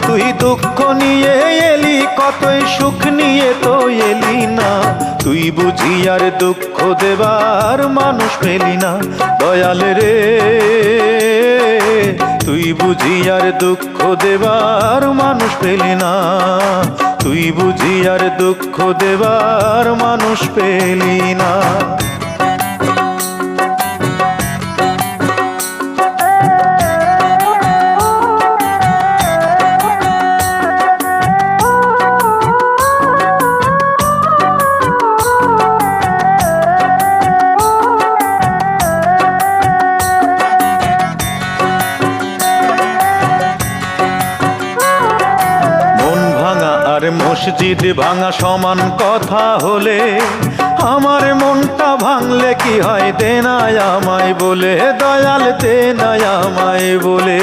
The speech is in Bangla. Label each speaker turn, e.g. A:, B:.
A: তুই দুঃখ নিয়ে এলি, কতই সুখ নিয়ে তো এলি না। তুই বুঝি আর দুঃখ দেবার মানুষ পেলি না। দয়াল রে, তুই বুঝি আর দুঃখ দেবার মানুষ পেলি না। তুই বুঝি আর দুঃখ দেবার মানুষ পেলি না। আর মসজিদ ভাঙা সমান কথা হলে, আমার মনটা ভাঙলে কি হয়? দে না আমায় বলে, দয়াল দে না আমায় বলে।